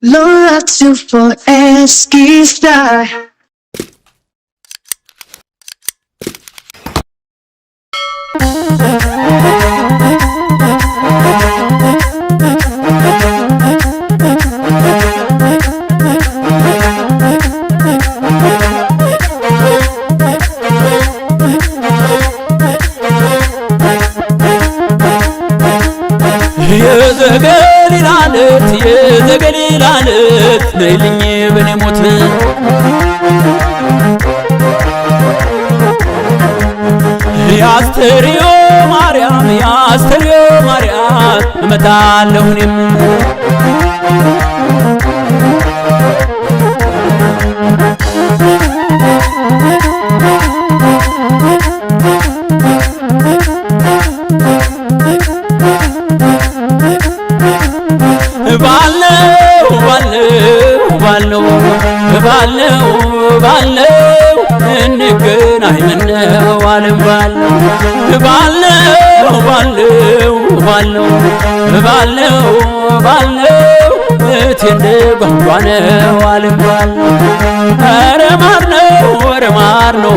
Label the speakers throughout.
Speaker 1: Laura to for Eski Star.
Speaker 2: የዘገሊላለት ነይልኝ በኔ ሞት ያስተርዮ ማርያም እመጣለሁ እኔም ባለው እንገናኝ ምነው ዓለም ባለው እቴ እንደ ጓንጓ ነው ዓለም ኧረ ማር ነው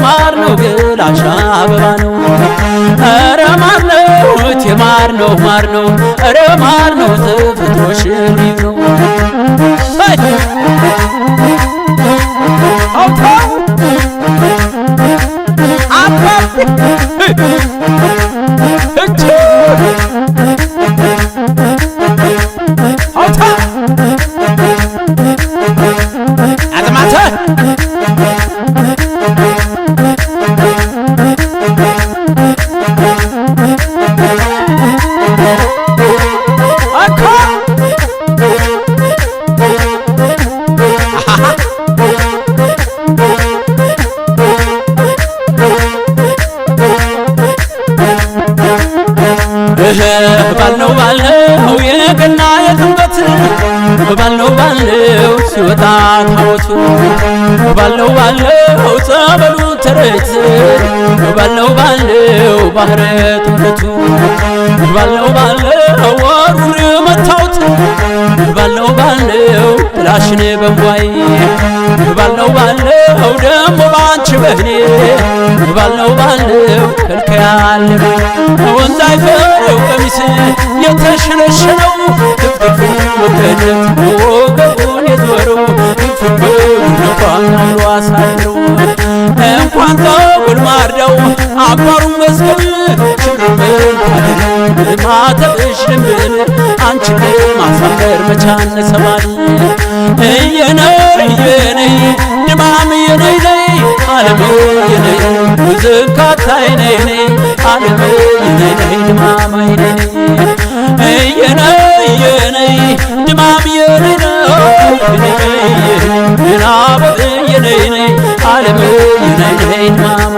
Speaker 2: ማር ነው ገላሽ አበባ ነው ኧረ ማር ነው እቴ ማር ነው ኧረ ማር ነው ተፈጥሮሽ ልዩ ነው ባለው የገና የጥምቀት ባለው ሲወጣ ታቦቱ ባለው ጸበሉ ተረት ባለው ባህረ ጥምቀቱ ባለው ወሩን መታውት ባለው ጥላሽን በንጓይ ባለው ደሞ ባንቺ በህኔ ባለው ከልከያለ ወንዝ አይፈሬው ቀሚስ የተሸነሸነው ትፍትፍ ወገደት ወገቡን የዞረው ፍቅር ነፋን አምሮ አሳድረው እንኳን ጠጉር ማርዳው አባሩን መስቀል ሽርምን ማተብሽ ድንብል አንቺን ማሳመር መቻነ ሰማይ እየነይ ድማም የነይ ዓለም የነይ ዝካታይ ነይ ዓለም የነይ ድማም የነይ ድማም የነይ ናበብ የነይ ዓለም የነይ ድማም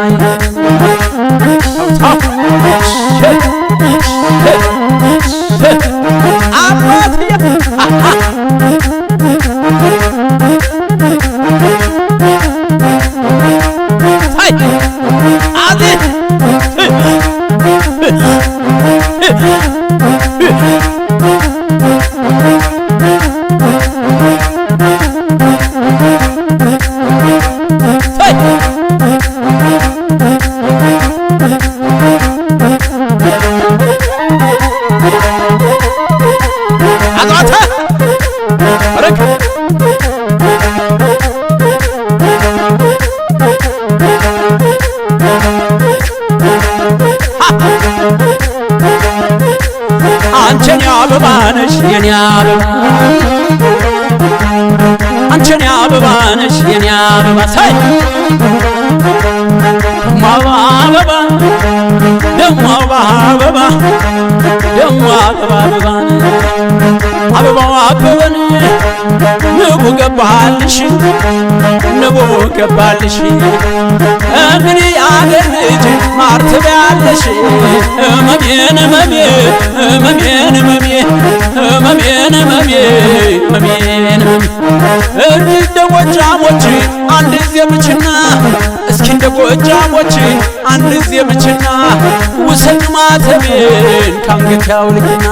Speaker 2: አንቺን አበባነሽ የኔ አበባ አንቺን አበባነሽ የኔ አበባ ሳይ አበባ ደሞ አበባ አበባው አበበን ንቡ ገባልሽ እንግዲህ አገር ልጅ ማር ትበያለሽ እምዬን ደሞቻሞች አንድ ጊዜ ብችና እስኪ እንደ ጎጃሞች አንድ ጊዜ ምችና ውሰድ ማተቤን ካንገት ያውልቅና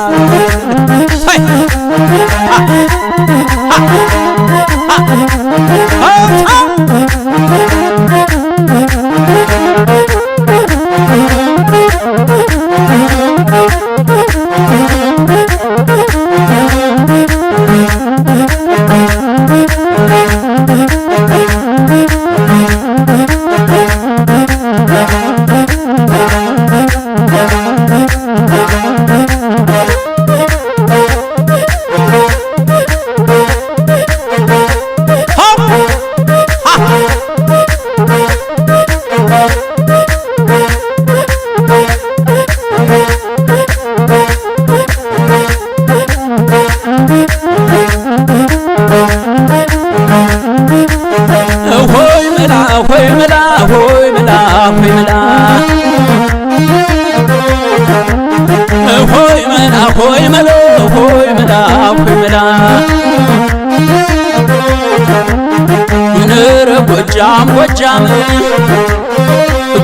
Speaker 2: ጎጃም ጎጃም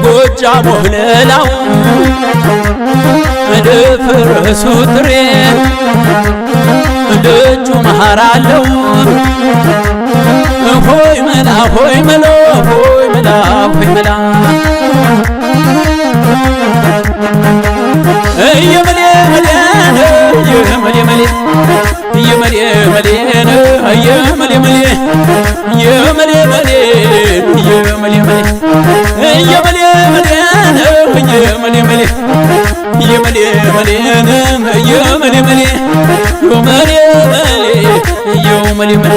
Speaker 2: ጎጃም ወለላው እድፍርሱ ጥሬ ልጁ መሃር አለው ሆይ መላ ሆይ መሎ ሆይ መላ ሆይ መላ እየመሌ መሌን እየመሌ መሌ እየመሌ መሌን እየመሌ መሌ እየመሌ መሌ እየመሌ መሌ እየመሌ መሌን እየመሌ መሌ እየመሌ መሌን እየመሌ መሌ እየመሌ መሌ እየመሌ መሌ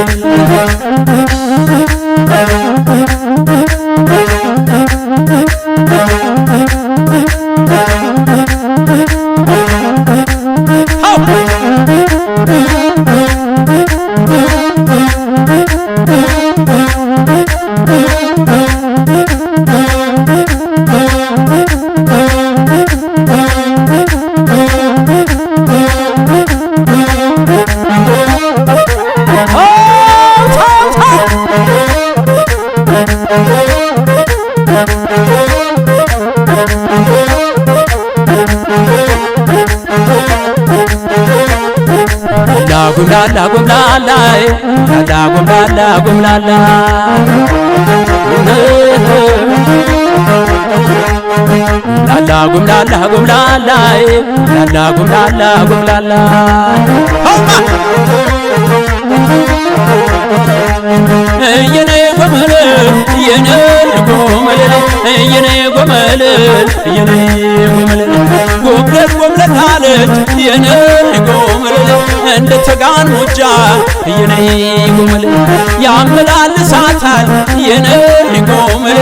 Speaker 2: ጉምላላ ጉምላላ ላላ ጉምላላ ጉምላላ ላላ ጉምላላ ጉምላላ ላላ ጉምላላ ጉምላላ የኔ ጎመል የኔ ጎመል የኔ ጎመል የኔ ጎመል ጎብለት ጎብለት አለች የኔ ጎመል እንደ ተጋን ሙጃ የኔ ጎመል ያመላልሳታል የኔ ጎመል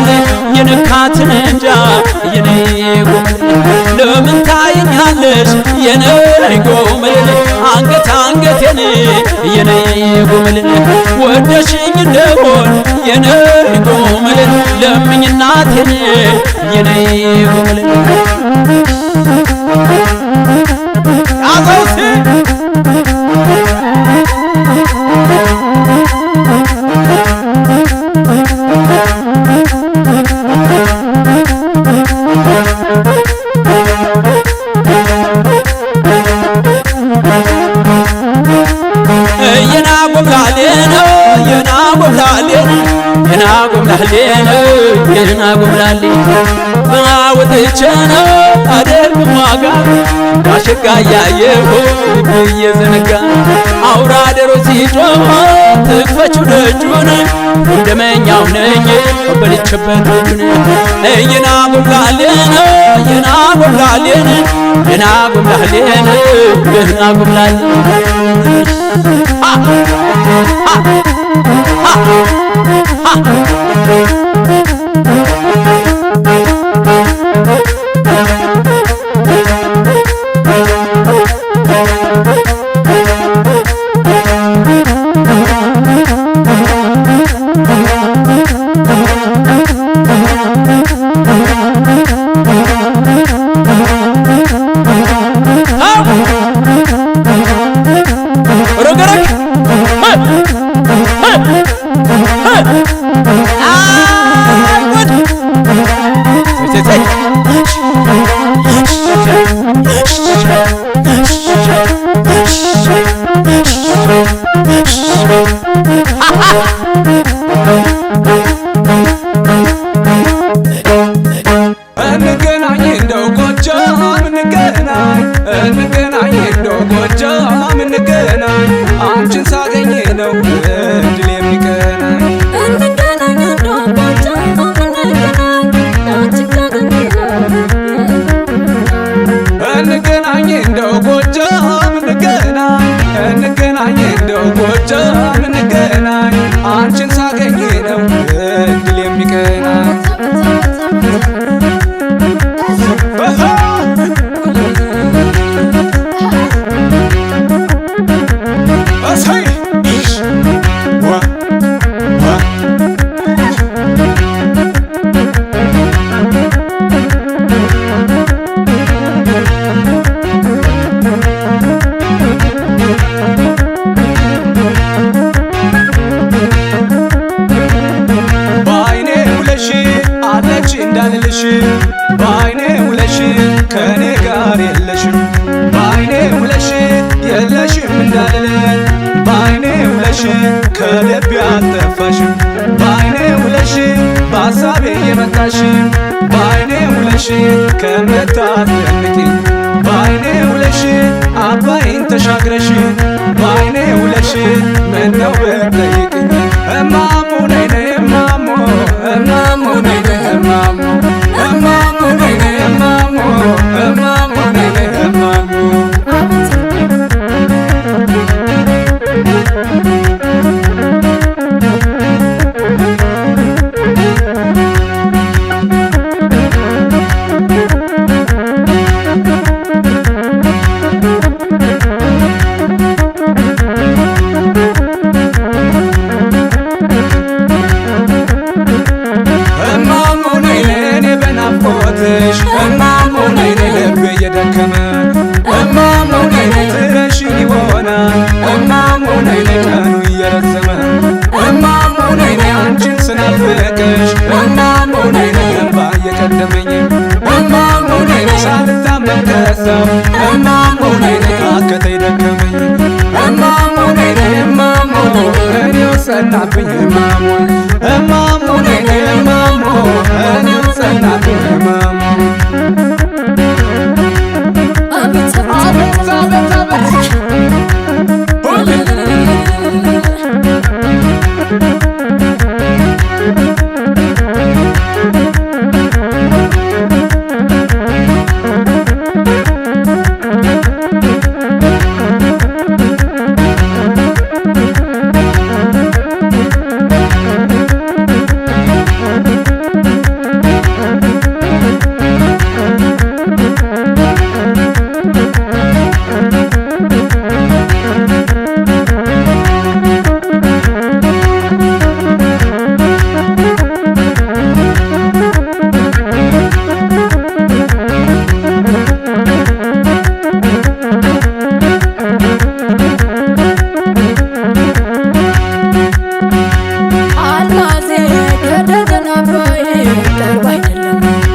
Speaker 2: የነካትን እንጃ የኔ ጎመል ለምን ታይኛለሽ የኔ ጎመል አንገት አንገቴን የኔ ጎመል ወደሽኝ እንደሆን የኔ ጎመል ለምኝ እናቴን የኔ ጎመል አዘውሲ ጉምላሌ በማወጥቼ ነው አደርግም ዋጋ ባሸጋ ያየሁ እየዘነጋ አውራ ደሮ ሲጮህ ትክፈችው ደጁን ደመኛው ነኝ በልቼበት እየና ጉምላሌን የና ጉምላሌን የና ጉምላሌን የና ጉምላሌ
Speaker 3: እንገናኝ እንደው ጎጃም እንገናኝ እንገናኝ እንደው ጎጃም እንገናኝ አንቺን ሳገኝ ነው እድል የሚቀናኝ
Speaker 4: እንገናኝ እንደው ጎጃም እንገናኝ አንቺን ሳገኝ
Speaker 3: እንገናኝ እንደው ጎጃም እንገናኝ እንገናኝ እንደው ጎጃም እንገናኝ አንቺን ሳገኝ ነው እድል የሚቀናኝ እንዳልልሽ በአይኔ ውለሽ ከኔ ጋር የለሽም በአይኔ ውለሽ የለሽም እንዳልል በአይኔ ውለሽ ከልቤ አልጠፋሽም በአይኔ ውለሽ በሐሳቤ የመጣሽ በአይኔ ውለሽ ከምታስደንቂኝ በአይኔ ውለሽ አባይን ተሻግረሽ በአይኔ ውለሽ ምነው ብትጠይቅኝ እማሙ ነይ ነይ እማሙ እማሙ ነይ ነይ እማሙ እማሙ ነይ ነይ እማሙ እማሙ ነይ ነይ እማሙ እማሙ ነይ ነይ ልቤ እየደከመ እማሙ ነይ ነይ ትረሺኝ ይሆናል እማሙ ነይ ነይ ቀኑ እየረዘመ እማሙ ነይ ነይ አንቺን ስናፍቅሽ እማሙ ነይ ነይ እንባ እየቀደመኝ እማሙ ነይ ነይ ሳልታመን ከሳው እማሙ ነይ ነይ ካከተኝ ደከመኝ እማሙ ነይ ነይ እማሙ እኔው ጸናብኝ እማሙ እማሙ ነይ ነይ እማሙ እኔው ጸናብኝ እማሙ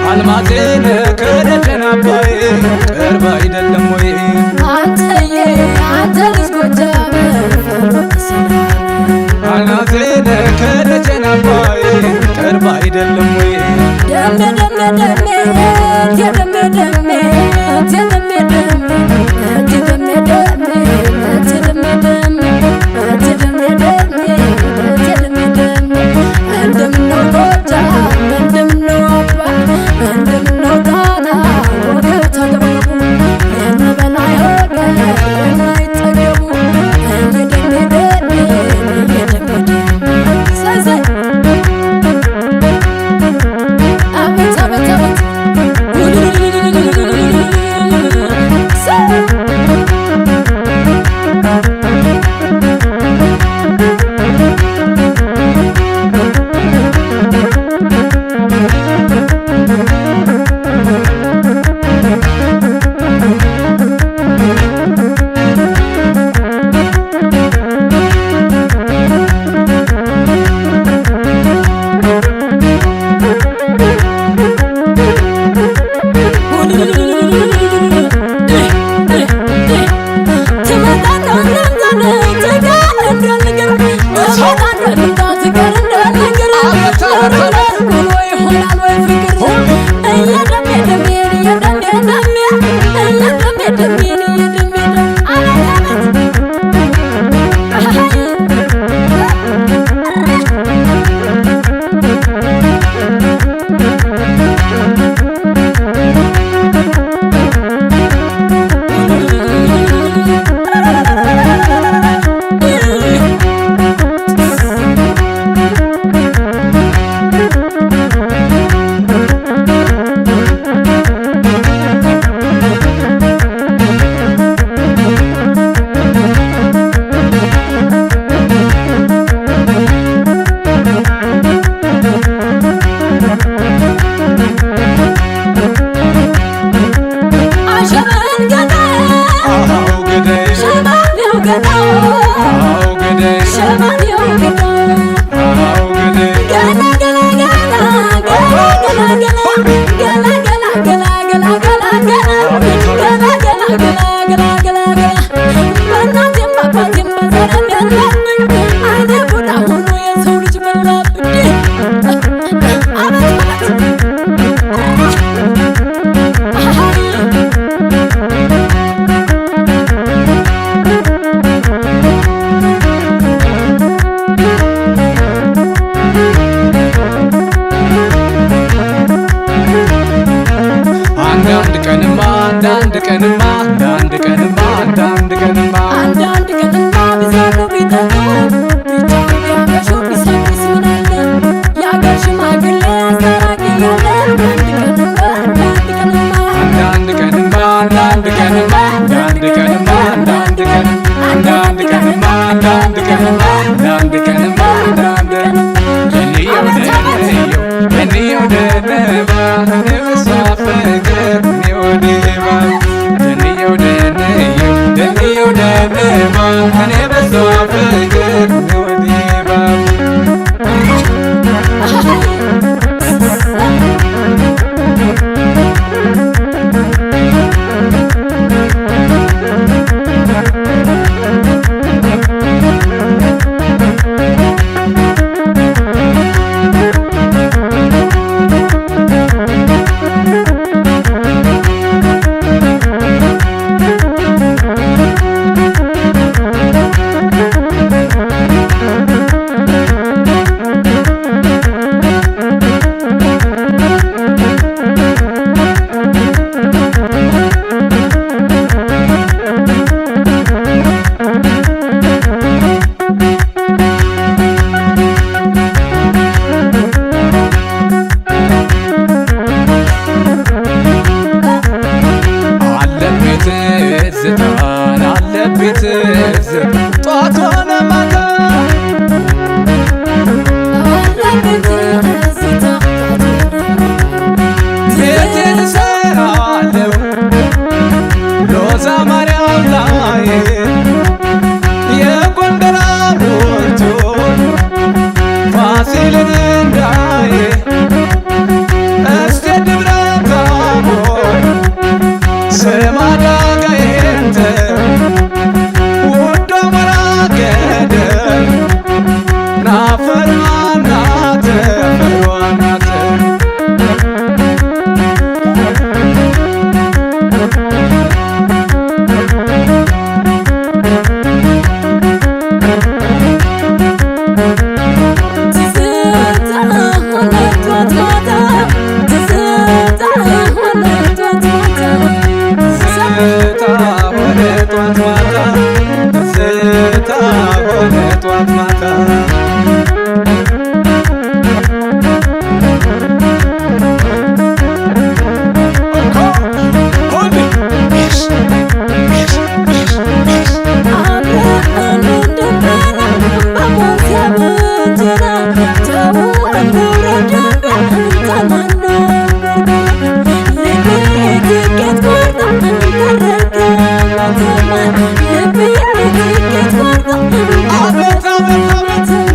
Speaker 3: አልማዜን ከደጀን አባይ ቅርብ አይደለም ወይ
Speaker 4: አንተዬ አንተ ልጅ ጎጃም
Speaker 3: አልማዜን ከደጀን አባይ ቅርብ አይደለም ወይ
Speaker 4: ደሜ ደሜ ደሜ ደሜ ደሜ ደሜ ደሜ ደሜ እንደምነው ጎጃም እንደምነው አባ እንደምነው ጣና ወገብ ተገቡ የነበላይ ወገብ የማይጠገቡ እየደሜ ሰዘን አቤት አቤት አቤት ሸማኔው ግዳ
Speaker 3: አው ገሌ
Speaker 4: ገላ ገላ
Speaker 3: አንዳንድ ቀንማ አንዳንድ ቀንማ አንዳንድ ቀንማ አንዳንድ ቀንማ
Speaker 4: አንዳንድ ቀንማ ቢዘሩ ቢጠጡ ቢጫው ቢያገሹ ቢሰክስ ምናለ የአገር ሽማግሌ አስታራቂ ያለ አንዳንድ ቀንማ
Speaker 3: አንዳንድ ቀንማ አንዳንድ ቀንማ አንዳንድ ቀንማ አንዳንድ ቀንማ አንዳንድ ቀንማ አንዳንድ ቀንማ አንዳንድ እንየው ደነባ ንብሷ ፍቅር ወዲባ እንየው ደነባ እኔ በሷ ፍቅር ወዲባ አለቤት ጧት ሆነ ማታ ቤቴን እሰራለሁ ሎዛ ማርያም ላይ የጎንደር ሐውልቱን ፋሲልን እንዳይ እስቴ ደብረ ታቦር ስማዳ ጋይንተ ውዶ አማራ ገደል ናፈር ማናተ ፈሯናተ ጧት ማታ አቤት አቤት አቤት